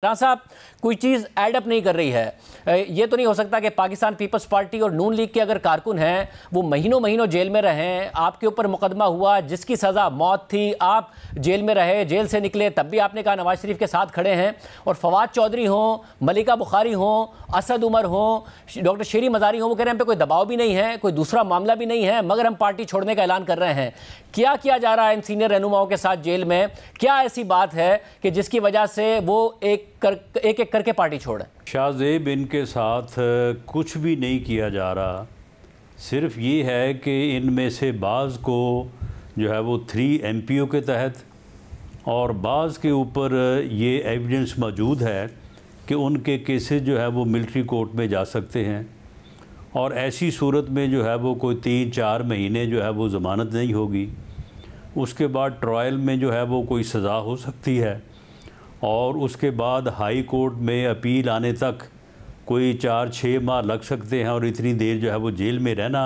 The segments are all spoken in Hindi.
राना साहब, कोई चीज़ एडअप नहीं कर रही है। ये तो नहीं हो सकता कि पाकिस्तान पीपल्स पार्टी और नून लीग के अगर कारकुन हैं वो महीनों महीनों जेल में रहें, आपके ऊपर मुकदमा हुआ जिसकी सज़ा मौत थी, आप जेल में रहे, जेल से निकले तब भी आपने कहा नवाज शरीफ के साथ खड़े हैं, और फवाद चौधरी हों, मलिका बुखारी हों, असद उमर हों, डॉक्टर शेरी मज़ारी हों, वो कह रहे हैं हम पे कोई दबाव भी नहीं है, कोई दूसरा मामला भी नहीं है, मगर हम पार्टी छोड़ने का ऐलान कर रहे हैं। क्या किया जा रहा है इन सीनियर रहनुमाओं के साथ जेल में? क्या ऐसी बात है कि जिसकी वजह से वो एक एक करके पार्टी छोड़े? शाहजेब, इनके साथ कुछ भी नहीं किया जा रहा, सिर्फ ये है कि इनमें से बाज़ को जो है वो 3 MPO के तहत और बाज़ के ऊपर ये एविडेंस मौजूद है कि उनके केसेस जो है वो मिलिट्री कोर्ट में जा सकते हैं, और ऐसी सूरत में जो है वो कोई 3-4 महीने जो है वो ज़मानत नहीं होगी। उसके बाद ट्रायल में जो है वो कोई सज़ा हो सकती है, और उसके बाद हाई कोर्ट में अपील आने तक कोई 4-6 माह लग सकते हैं, और इतनी देर जो है वो जेल में रहना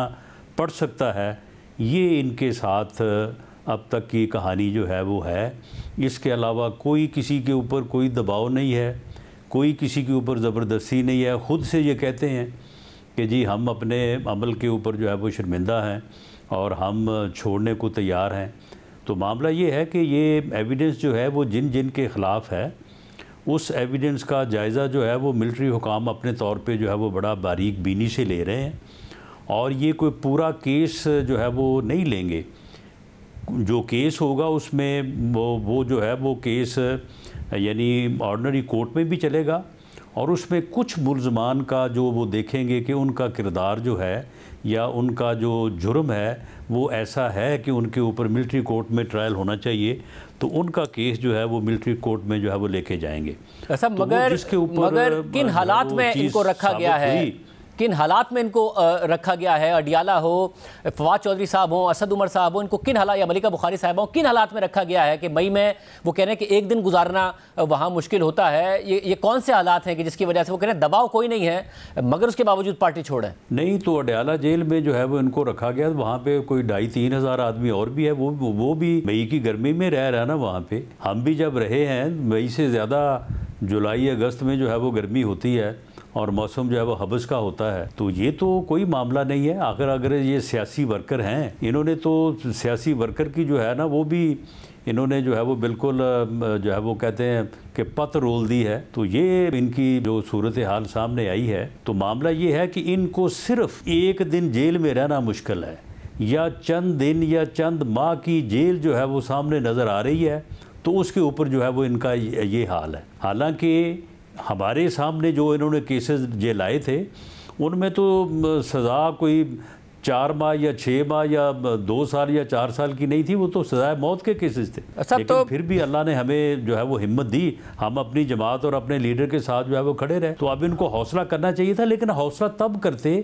पड़ सकता है। ये इनके साथ अब तक की कहानी जो है वो है। इसके अलावा कोई किसी के ऊपर कोई दबाव नहीं है, कोई किसी के ऊपर ज़बरदस्ती नहीं है। ख़ुद से ये कहते हैं कि जी हम अपने अमल के ऊपर जो है वो शर्मिंदा हैं और हम छोड़ने को तैयार हैं। तो मामला ये है कि ये एविडेंस जो है वो जिन जिन के ख़िलाफ़ है, उस एविडेंस का जायज़ा जो है वो मिलिट्री हुकाम अपने तौर पे जो है वो बड़ा बारीक बीनी से ले रहे हैं, और ये कोई पूरा केस जो है वो नहीं लेंगे। जो केस होगा उसमें वो जो है वो केस यानी ऑर्डिनरी कोर्ट में भी चलेगा, और उसमें कुछ मुल्ज़मान का जो वो देखेंगे कि उनका किरदार जो है या उनका जो जुर्म है वो ऐसा है कि उनके ऊपर मिलिट्री कोर्ट में ट्रायल होना चाहिए, तो उनका केस जो है वो मिलिट्री कोर्ट में जो है वो लेके जाएंगे। ऐसा तो मगर किन हालात में इनको रखा गया है, किन हालात में इनको रखा गया है? अडियाला हो, फवाद चौधरी साहब हो, असद उमर साहब हो, इनको किन हालात, या मलिका बुखारी साहब हो, किन हालात में रखा गया है कि मई में वो कह रहे हैं कि एक दिन गुजारना वहाँ मुश्किल होता है? ये कौन से हालात हैं कि जिसकी वजह से वो कह रहे हैं दबाव कोई नहीं है मगर उसके बावजूद पार्टी छोड़े? नहीं, तो अडियाला जेल में जो है वो इनको रखा गया, वहाँ पे कोई 2,500-3 हज़ार आदमी और भी है, वो भी मई की गर्मी में रह रहा है ना वहाँ पे। हम भी जब रहे हैं, मई से ज़्यादा जुलाई अगस्त में जो है वो गर्मी होती है और मौसम जो है वो हबस का होता है। तो ये तो कोई मामला नहीं है। अगर ये सियासी वर्कर हैं, इन्होंने तो सियासी वर्कर की जो है ना वो भी इन्होंने जो है वो बिल्कुल जो है वो कहते हैं कि पत रोल दी है। तो ये इनकी जो सूरत हाल सामने आई है, तो मामला ये है कि इनको सिर्फ एक दिन जेल में रहना मुश्किल है, या चंद दिन या चंद माह की जेल जो है वो सामने नज़र आ रही है, तो उसके ऊपर जो है वो इनका ये हाल है। हालांकि हमारे सामने जो इन्होंने केसेस जे लाए थे उनमें तो सज़ा कोई 4 माह या 6 माह या 2 साल या 4 साल की नहीं थी, वो तो सज़ाए मौत के केसेस थे। लेकिन तो फिर भी अल्लाह ने हमें जो है वो हिम्मत दी, हम अपनी जमात और अपने लीडर के साथ जो है वो खड़े रहे। तो अब इनको हौसला करना चाहिए था, लेकिन हौसला तब करते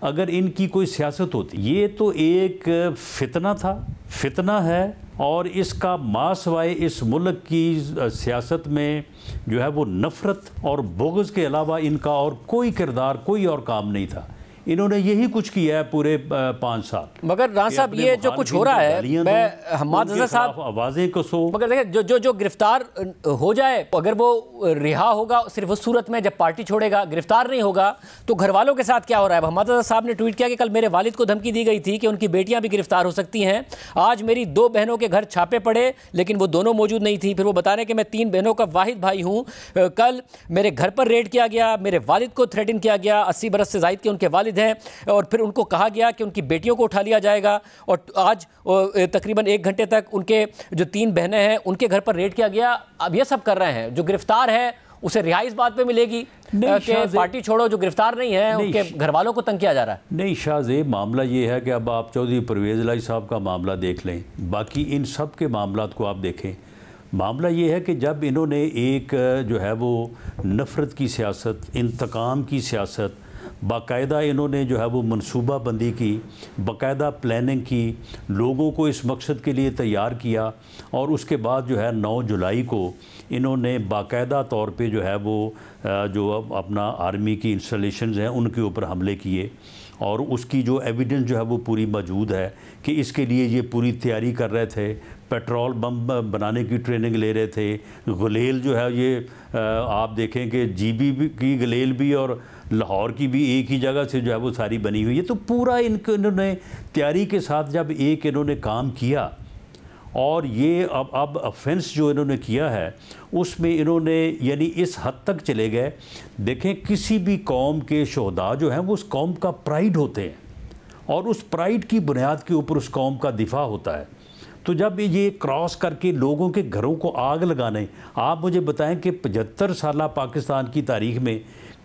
अगर इनकी कोई सियासत होती। ये तो एक फितना था, फितना है, और इसका मासवाए इस मुल्क की सियासत में जो है वो नफ़रत और बुग़्ज़ के अलावा इनका और कोई किरदार, कोई और काम नहीं था। इन्होंने यही कुछ किया है पूरे 5 साल। मगर राना साहब, ये जो कुछ हो रहा है, मैं हम्माद रज़ा साहब आवाज़ें को सो, मगर देखिए जो गिरफ्तार हो जाए, अगर वो रिहा होगा सिर्फ उस सूरत में जब पार्टी छोड़ेगा, गिरफ्तार नहीं होगा तो घर वालों के साथ क्या हो रहा है? हम्माद रज़ा साहब ने ट्वीट किया कि कल मेरे वालिद को धमकी दी गई थी कि उनकी बेटियां भी गिरफ्तार हो सकती हैं। आज मेरी 2 बहनों के घर छापे पड़े लेकिन वो दोनों मौजूद नहीं थी। फिर वो बता रहे हैं कि मैं 3 बहनों का वाहिद भाई हूँ। कल मेरे घर पर रेड किया गया, मेरे वालिद को थ्रेटन किया गया, 80 बरस से ज़ायद के उनके वालिद हैं, और फिर उनको कहा गया कि उनकी बेटियों को उठा लिया जाएगा, और आज तकरीबन 1 घंटे तक उनके जो 3 बहनें हैं उनके घर पर रेड किया गया। अब ये सब कर रहे हैं। जो गिरफ्तार है उसे रिहाई इस बात पे मिलेगी कि पार्टी छोड़ो, जो गिरफ्तार नहीं है उनके घर वालों को तंग किया जा रहा है। नहीं शाहजेब, मामला ये है कि अब आप चौधरी परवेज़ इलाही साहब का मामला देख लें, बाकी इन सब के मामलात को आप देखें। मामला ये है कि जब इन्होंने एक जो है वो नफ़रत की सियासत, इंतकाम की सियासत, बाकायदा इन्होंने जो है वो मनसूबा बंदी की, बाकायदा प्लानिंग की, लोगों को इस मकसद के लिए तैयार किया, और उसके बाद जो है 9 जुलाई को इन्होंने बाकायदा तौर पे जो है वो जो अपना आर्मी की इंस्टॉलेशंस हैं उनके ऊपर हमले किए, और उसकी जो एविडेंस जो है वो पूरी मौजूद है कि इसके लिए ये पूरी तैयारी कर रहे थे। पेट्रोल बम बनाने की ट्रेनिंग ले रहे थे। गुलेल जो है ये आप देखें कि जीबी की गुलेल भी और लाहौर की भी एक ही जगह से जो है वो सारी बनी हुई है। तो पूरा इन्होंने तैयारी के साथ जब एक इन्होंने काम किया और ये अब ऑफेंस जो इन्होंने किया है उसमें इन्होंने यानी इस हद तक चले गए। देखें, किसी भी कौम के शोहदा जो हैं वो उस कौम का प्राइड होते हैं और उस प्राइड की बुनियाद के ऊपर उस कौम का दिफा होता है। तो जब ये क्रॉस करके लोगों के घरों को आग लगाने, आप मुझे बताएं कि 75 साल पाकिस्तान की तारीख में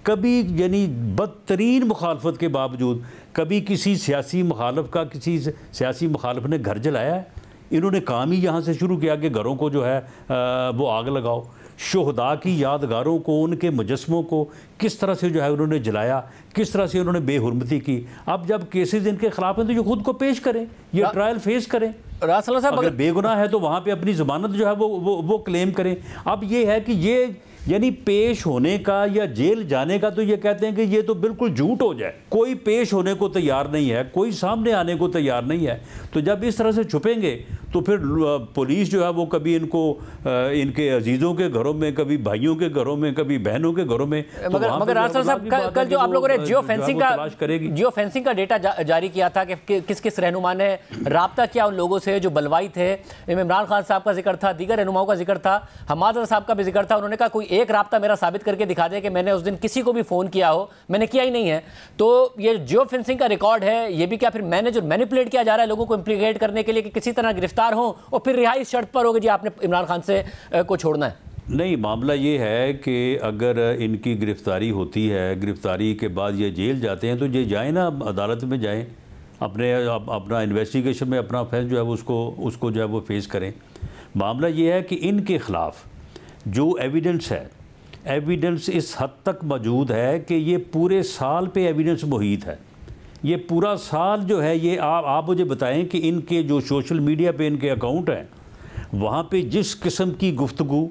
कभी यानी बदतरीन मुखालफत के बावजूद कभी किसी सियासी मुखालफ का किसी सियासी मुखालफ ने घर जलाया है? इन्होंने काम ही यहाँ से शुरू किया कि घरों को जो है वो आग लगाओ। शोहदा की यादगारों को, उनके मुजस्मों को किस तरह से जो है उन्होंने जलाया, किस तरह से उन्होंने बेहुरमती की। अब जब केसेस इनके खिलाफ हैं तो ये खुद को पेश करें, ये ट्रायल फेस करें। अगर बेगुनाह है तो वहाँ पे अपनी ज़मानत जो है वो क्लेम करें। अब ये है कि ये यानी पेश होने का या जेल जाने का तो ये कहते हैं कि ये तो बिल्कुल झूठ हो जाए। कोई पेश होने को तैयार नहीं है, कोई सामने आने को तैयार नहीं है। तो जब इस तरह से छुपेंगे तो फिर पुलिस जो है वो कभी इनको इनके अजीज़ों के घरों में, कभी भाइयों के घरों में, कभी बहनों के घरों में। मगर रासर साहब, कल जो आप लोगों ने जियो फेंसिंग का डेटा जारी किया था कि किस किस रहनुमा ने राब्ता किया उन लोगों से जो बलवाई थे, इमरान खान साहब का जिक्र था, दीगर रहनुमाओं का जिक्र था, हमाद साहब का भी जिक्र था। उन्होंने कहा कोई एक राब्ता मेरा साबित करके दिखा दे कि मैंने उस दिन किसी को भी फ़ोन किया हो, मैंने किया ही नहीं है। तो ये जियो फेंसिंग का रिकॉर्ड है, ये भी क्या फिर मैनिपुलेट किया जा रहा है लोगों को इम्प्लीकेट करने के लिए कि किसी तरह गिरफ्तार हो और फिर रिहाई शर्त पर होगी जी आपने इमरान खान से को छोड़ना है? नहीं, मामला ये है कि अगर इनकी गिरफ्तारी होती है, गिरफ्तारी के बाद ये जेल जाते हैं तो ये जाएँ ना, अदालत में जाएँ, अपना इन्वेस्टिगेशन में अपना फैसला जो है उसको जो है वो फेस करें। मामला ये है कि इनके ख़िलाफ़ जो एविडेंस है, एविडेंस इस हद तक मौजूद है कि ये पूरे साल पे एविडेंस मुहीत है। ये पूरा साल जो है ये आप मुझे बताएं कि इनके जो सोशल मीडिया पे इनके अकाउंट हैं वहाँ पे जिस किस्म की गुफ्तगू,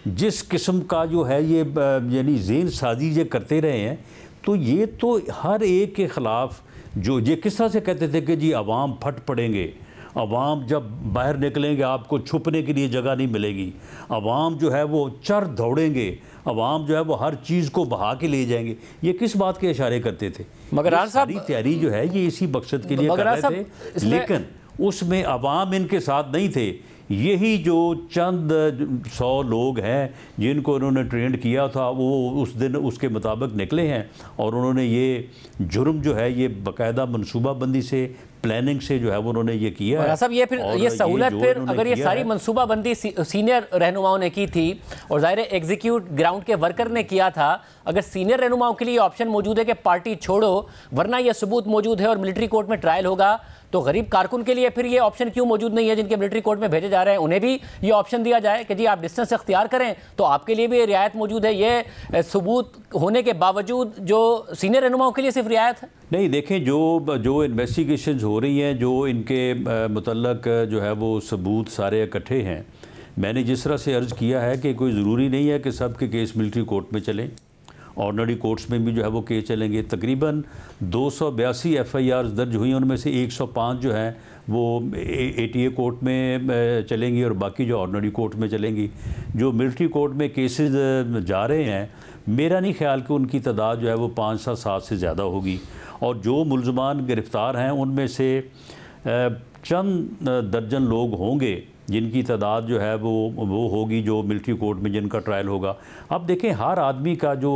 जिस किस्म का जो है ये यानी ज़हन साजी ये करते रहे हैं, तो ये तो हर एक के ख़िलाफ़ जो ये किस तरह से कहते थे कि जी अवाम फट पड़ेंगे, अवाम जब बाहर निकलेंगे आपको छुपने के लिए जगह नहीं मिलेगी, अवाम जो है वो चर दौड़ेंगे, अवाम जो है वो हर चीज़ को बहा के ले जाएंगे। ये किस बात के इशारे करते थे? मगर सारी तैयारी जो है ये इसी मकसद के लिए कर रहे थे, लेकिन उसमें अवाम इनके साथ नहीं थे। यही जो चंद 100 लोग हैं जिनको उन्होंने ट्रेंड किया था वो उस दिन उसके मुताबिक निकले हैं और उन्होंने ये जुर्म जो है ये बाकायदा मनसूबाबंदी से, प्लानिंग से जो है वो उन्होंने ये किया है। सब ये फिर ये सहूलत फिर अगर ये सारी मनसूबाबंदी सीनियर रहनुमाओं ने की थी और ज़ाहिर एग्जीक्यूट ग्राउंड के वर्कर ने किया था, अगर सीनियर रहनुमाओं के लिए ऑप्शन मौजूद है कि पार्टी छोड़ो वरना ये सबूत मौजूद है और मिलिट्री कोर्ट में ट्रायल होगा, तो गरीब कारकुन के लिए फिर ये ऑप्शन क्यों मौजूद नहीं है जिनके मिलिट्री कोर्ट में भेजे जा रहे हैं? उन्हें भी ये ऑप्शन दिया जाए कि जी आप डिस्टेंस इख्तियार करें, तो आपके लिए भी ये रियायत मौजूद है। ये सबूत होने के बावजूद जो सीनियर रहनुमाओं के लिए सिर्फ रियायत है? नहीं, देखें जो इन्वेस्टिगेशंस हो रही हैं, जो इनके मुतल्लक जो है वो सबूत सारे इकट्ठे हैं, मैंने जिस तरह से अर्ज़ किया है कि कोई ज़रूरी नहीं है कि सब के केस मिलिट्री कोर्ट में चलें, ऑर्डनरी कोर्ट्स में भी जो है वो केस चलेंगे। तकरीबन 282 FIRs दर्ज हुई, उनमें से 105 जो हैं वो ATA कोर्ट में चलेंगी और बाकी जो ऑर्डनरी कोर्ट में चलेंगी। जो मिलिट्री कोर्ट में केसेस जा रहे हैं, मेरा नहीं ख्याल कि उनकी तादाद जो है वो 5-7 से ज़्यादा होगी। और जो मुल्ज़मान गिरफ़्तार हैं उनमें से चंद दर्जन लोग होंगे जिनकी तादाद जो है वो होगी जो मिलिट्री कोर्ट में जिनका ट्रायल होगा। अब देखें, हर आदमी का जो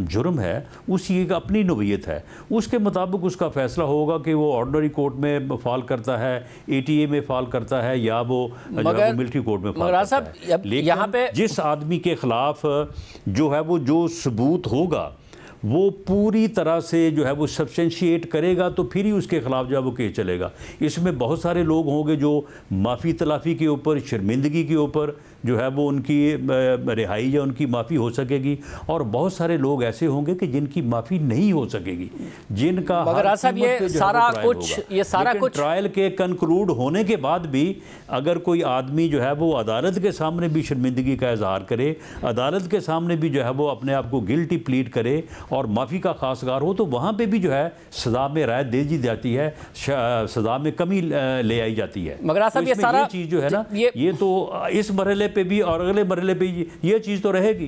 जुर्म है उसकी एक अपनी नोयत है, उसके मुताबिक उसका फ़ैसला होगा कि वो ऑर्डनरी कोर्ट में फ़ाल करता है, ATA में फ़ाल करता है या वो मिलिट्री कोर्ट में फ़ाल करता है। लेकिन यहाँ पे जिस आदमी के ख़िलाफ़ जो है वो जो सबूत होगा वो पूरी तरह से जो है वो सब्सटेंशिएट करेगा तो फिर ही उसके ख़िलाफ़ जो है वो केस चलेगा। इसमें बहुत सारे लोग होंगे जो माफ़ी तलाफ़ी के ऊपर, शर्मिंदगी के ऊपर जो है वो उनकी रिहाई या उनकी माफ़ी हो सकेगी, और बहुत सारे लोग ऐसे होंगे कि जिनकी माफ़ी नहीं हो सकेगी, जिनका ये सारा कुछ ट्रायल के कंक्लूड होने के बाद भी अगर कोई आदमी जो है वो अदालत के सामने भी शर्मिंदगी का इजहार करे, अदालत के सामने भी जो है वो अपने आप को गिल्टी प्लीड करे और माफ़ी का खासगार हो, तो वहाँ पे भी जो है सज़ा में राहत दे दी जाती है, सज़ा में कमी ले आई जाती है। मगर साहब, ये सारा चीज़ जो है ना, ये तो इस मरहले पे भी और अगले मरहले पे ये चीज़ तो रहेगी।